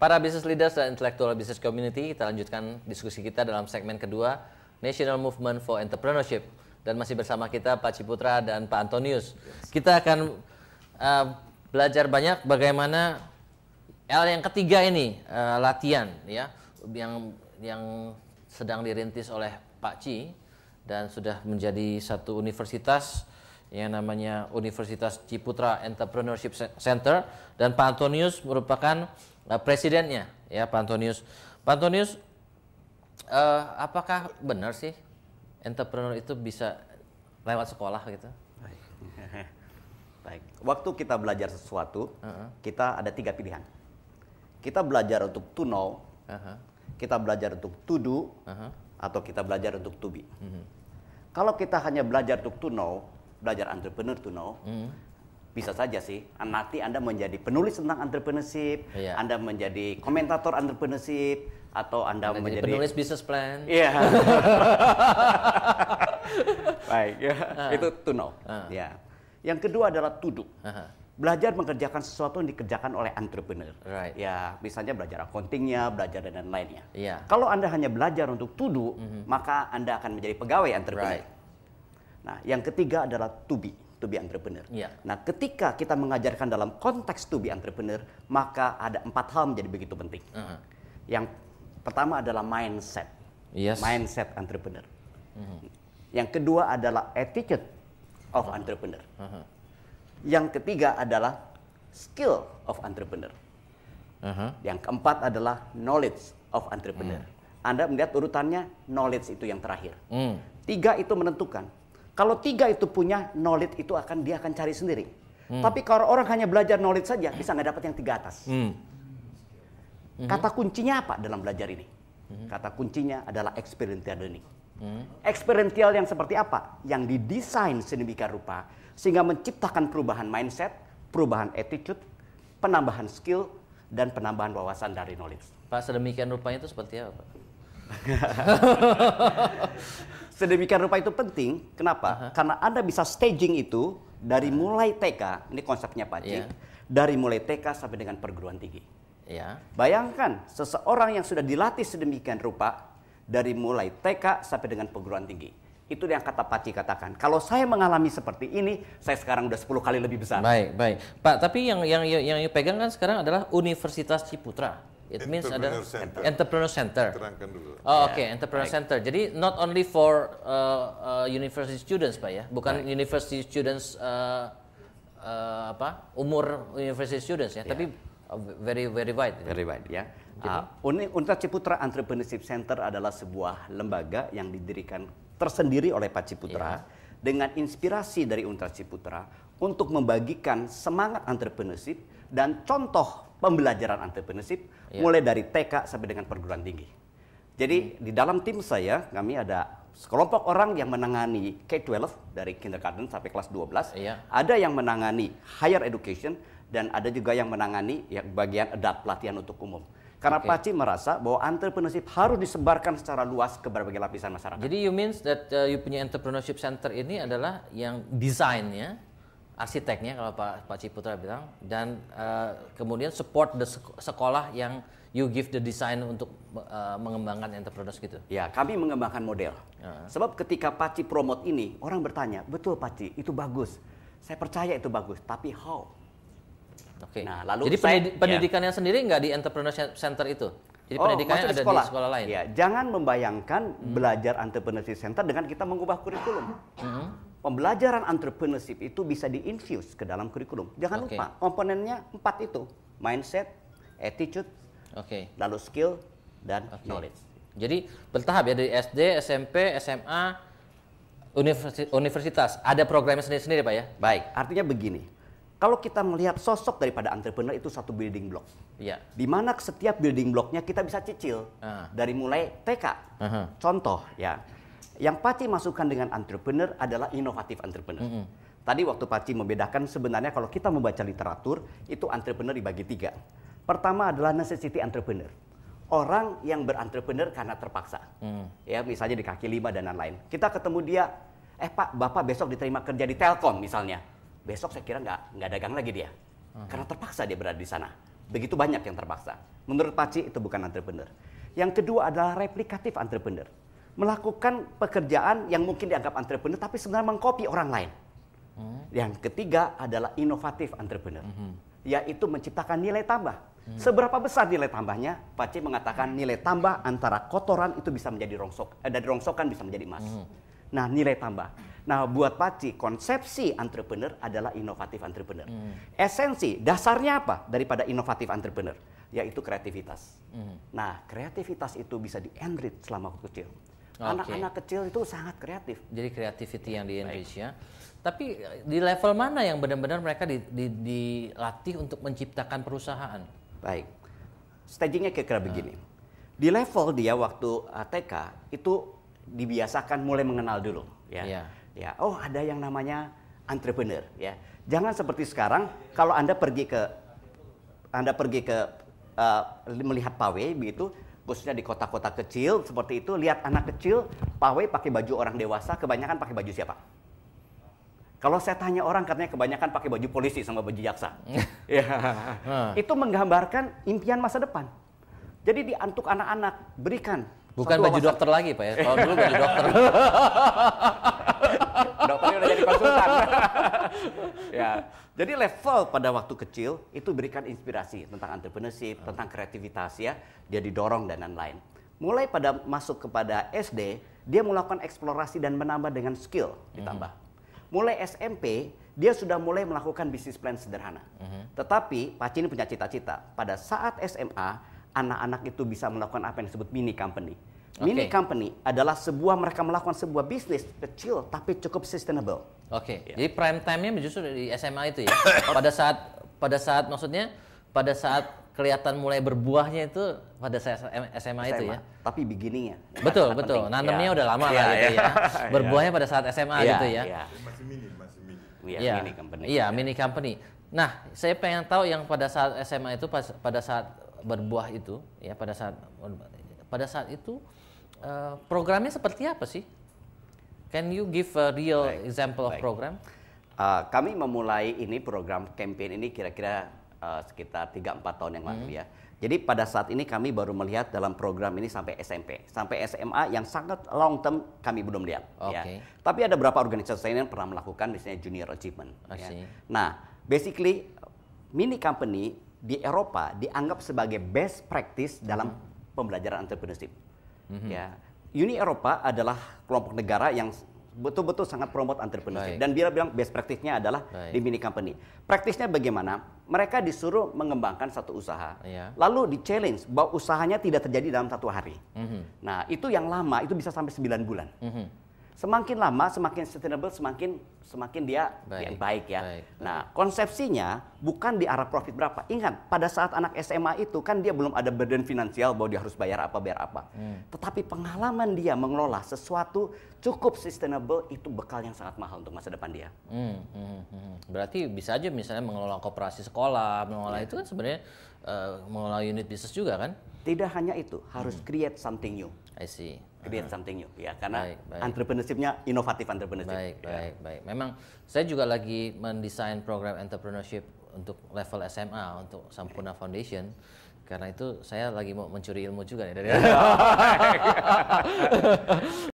Para business leaders dan intellectual business community, kita lanjutkan diskusi kita dalam segmen kedua, National Movement for Entrepreneurship. Dan masih bersama kita Pak Ciputra dan Pak Antonius. Kita akan belajar banyak bagaimana yang ketiga ini, latihan ya, yang sedang dirintis oleh Pak Ci dan sudah menjadi satu universitas yang namanya Universitas Ciputra Entrepreneurship Center, dan Pak Antonius merupakan presidennya ya. Pak Antonius, apakah benar sih entrepreneur itu bisa lewat sekolah gitu? Baik. Waktu kita belajar sesuatu, kita ada 3 pilihan. Kita belajar untuk to know, kita belajar untuk to do, atau kita belajar untuk to be. Kalau kita hanya belajar untuk to know, belajar entrepreneur to know, bisa saja sih nanti Anda menjadi penulis tentang entrepreneurship, Anda menjadi komentator entrepreneurship, atau Anda menjadi penulis business plan. Iya. Baik, ya. Itu to know. Ya. Yang kedua adalah to do. Belajar mengerjakan sesuatu yang dikerjakan oleh entrepreneur. Right. Ya, misalnya belajar accountingnya, belajar dan lainnya. Yeah. Kalau Anda hanya belajar untuk to do, maka Anda akan menjadi pegawai entrepreneur. Right. Nah, yang ketiga adalah to be entrepreneur. Yeah. Nah, ketika kita mengajarkan dalam konteks to be entrepreneur, maka ada 4 hal menjadi begitu penting. Yang pertama adalah mindset. Yes. Mindset entrepreneur. Yang kedua adalah attitude of entrepreneur. Yang ketiga adalah skill of entrepreneur. Yang keempat adalah knowledge of entrepreneur. Anda melihat urutannya, knowledge itu yang terakhir. 3 itu menentukan. Kalau 3 itu punya, knowledge itu dia akan cari sendiri. Tapi kalau orang hanya belajar knowledge saja, bisa nggak dapat yang 3 atas. Kata kuncinya apa dalam belajar ini? Kata kuncinya adalah experiential learning. Experiential yang seperti apa? Yang didesain sedemikian rupa sehingga menciptakan perubahan mindset, perubahan attitude, penambahan skill, dan penambahan wawasan dari knowledge. Pak, sedemikian rupanya itu seperti apa, Pak? Sedemikian rupa itu penting. Kenapa? Karena Anda bisa staging itu dari mulai TK, ini konsepnya Pak Ci, dari mulai TK sampai dengan perguruan tinggi. Bayangkan seseorang yang sudah dilatih sedemikian rupa dari mulai TK sampai dengan perguruan tinggi. Itu yang kata Pak Ci katakan. Kalau saya mengalami seperti ini, saya sekarang udah 10 kali lebih besar. Baik. Pak, tapi yang pegang kan sekarang adalah Universitas Ciputra. It means ada Entrepreneur Center. Terangkan dulu. Oh, oke, Entrepreneur Center. Jadi not only for university students, Pak ya, bukan university students umur university students ya, tapi very wide. Very wide ya. Universitas Ciputra Entrepreneurship Center adalah sebuah lembaga yang didirikan tersendiri oleh Pak Ciputra dengan inspirasi dari Universitas Ciputra untuk membagikan semangat entrepreneurship dan contoh pembelajaran entrepreneurship mulai dari TK sampai dengan perguruan tinggi. Jadi di dalam tim saya, kami ada sekelompok orang yang menangani K-12 dari kindergarten sampai kelas 12. Ada yang menangani higher education dan ada juga yang menangani bagian adult, pelatihan untuk umum. Karena Pak Ci merasa bahwa entrepreneurship harus disebarkan secara luas ke berbagai lapisan masyarakat. Jadi you means that you punya entrepreneurship center ini adalah yang desainnya, arsiteknya kalau Pak Ciputra bilang, dan kemudian support the sekolah yang you give the design untuk mengembangkan entrepreneurs gitu. Ya, kami mengembangkan model. Sebab ketika Pak Ci promote ini, orang bertanya, betul Pak Ci, itu bagus. Saya percaya itu bagus, tapi how? Nah, lalu jadi pendidikannya sendiri nggak di entrepreneur center itu? Jadi pendidikannya ada di sekolah lain? Ya, jangan membayangkan belajar entrepreneurship center dengan kita mengubah kurikulum. Pembelajaran entrepreneurship itu bisa di-infuse ke dalam kurikulum. Jangan lupa, komponennya 4 itu. Mindset, attitude, lalu skill, dan knowledge. Jadi bertahap ya, dari SD, SMP, SMA, universitas. Ada programnya sendiri-sendiri Pak ya? Baik, artinya begini. Kalau kita melihat sosok daripada entrepreneur itu satu building block. Di mana setiap building blocknya kita bisa cicil. Dari mulai TK. Contoh ya. Yang Pak Ci masukkan dengan entrepreneur adalah inovatif entrepreneur. Tadi waktu Pak Ci membedakan sebenarnya kalau kita membaca literatur, itu entrepreneur dibagi 3. Pertama adalah necessity entrepreneur. Orang yang berentrepreneur karena terpaksa. Ya, misalnya di kaki 5 dan lain-lain. Kita ketemu dia, Pak, Bapak besok diterima kerja di Telkom misalnya. Besok saya kira nggak dagang lagi dia. Karena terpaksa dia berada di sana. begitu banyak yang terpaksa. Menurut Paci itu bukan entrepreneur. Yang kedua adalah replikatif entrepreneur. Melakukan pekerjaan yang mungkin dianggap entrepreneur tapi sebenarnya mengcopy orang lain. Yang ketiga adalah inovatif entrepreneur, yaitu menciptakan nilai tambah. Seberapa besar nilai tambahnya? Paci mengatakan nilai tambah antara kotoran itu bisa menjadi dari rongsokan bisa menjadi emas. Nah, nilai tambah. Nah, buat Paci, konsepsi entrepreneur adalah inovatif entrepreneur. Esensi, dasarnya apa daripada inovatif entrepreneur? Yaitu kreativitas. Nah, kreativitas itu bisa di-enrich selama waktu kecil. Anak-anak kecil itu sangat kreatif. Jadi creativity yang di-enrich ya. Tapi di level mana yang benar-benar mereka dilatih untuk menciptakan perusahaan? Baik, stagingnya kira-kira begini. Di level dia waktu TK itu dibiasakan mulai mengenal dulu, ya. Ya, oh ada yang namanya entrepreneur, ya. Jangan seperti sekarang kalau Anda pergi ke melihat pawai begitu, khususnya di kota-kota kecil seperti itu, lihat anak kecil pawai pakai baju orang dewasa, kebanyakan pakai baju siapa? Kalau saya tanya orang katanya kebanyakan pakai baju polisi sama baju jaksa. Ya. Itu menggambarkan impian masa depan. Jadi untuk anak-anak berikan. Bukan baju dokter lagi Pak ya. Kalau dulu baju dokter. Dokternya udah jadi konsultan. Ya. Jadi level pada waktu kecil itu berikan inspirasi tentang entrepreneurship, tentang kreativitas ya. Dia didorong dan lain-lain. Mulai pada masuk kepada SD, dia melakukan eksplorasi dan menambah dengan skill ditambah. Mulai SMP, dia sudah mulai melakukan bisnis plan sederhana. Tetapi, Paci ini punya cita-cita. Pada saat SMA, anak-anak itu bisa melakukan apa yang disebut mini company. Mini company adalah mereka melakukan sebuah bisnis kecil tapi cukup sustainable. Jadi prime time-nya justru di SMA itu ya. pada saat kelihatan mulai berbuahnya itu pada saat SMA itu ya. Tapi beginningnya. Betul. Nanamnya udah lama lah gitu ya. Berbuahnya pada saat SMA gitu ya. Masih mini. Mini company. Iya, mini company. Nah, saya pengen tahu yang pada saat SMA itu pada saat berbuah itu ya, pada saat itu programnya seperti apa sih? Can you give a real example of program? Kami memulai ini program campaign ini kira-kira sekitar 3-4 tahun yang lalu ya. Jadi pada saat ini kami baru melihat dalam program ini sampai SMP. Sampai SMA yang sangat long term kami belum lihat. Ya. Tapi ada beberapa organisasi yang pernah melakukan misalnya Junior Achievement. Ya. Nah, basically mini company di Eropa dianggap sebagai best practice dalam pembelajaran entrepreneurship. Ya. Uni Eropa adalah kelompok negara yang betul-betul sangat promote entrepreneurship. Dan dia bilang best practice-nya adalah di mini company. Praktisnya bagaimana? Mereka disuruh mengembangkan satu usaha. Lalu di-challenge bahwa usahanya tidak terjadi dalam 1 hari. Nah, itu yang lama, itu bisa sampai 9 bulan. Semakin lama, semakin sustainable, semakin dia baik ya. Nah, konsepsinya bukan di arah profit berapa. Ingat, pada saat anak SMA itu kan dia belum ada burden finansial bahwa dia harus bayar apa. Tetapi pengalaman dia mengelola sesuatu cukup sustainable itu bekal yang sangat mahal untuk masa depan dia. Berarti bisa aja misalnya mengelola koperasi sekolah, mengelola itu kan sebenarnya mengelola unit bisnis juga kan? Tidak hanya itu, harus create something new. I see. Create something new ya, karena entrepreneurship-nya inovatif entrepreneurship. Baik. Memang saya juga lagi mendesain program entrepreneurship untuk level SMA untuk Sampurna Foundation. Karena itu saya lagi mau mencuri ilmu juga nih dari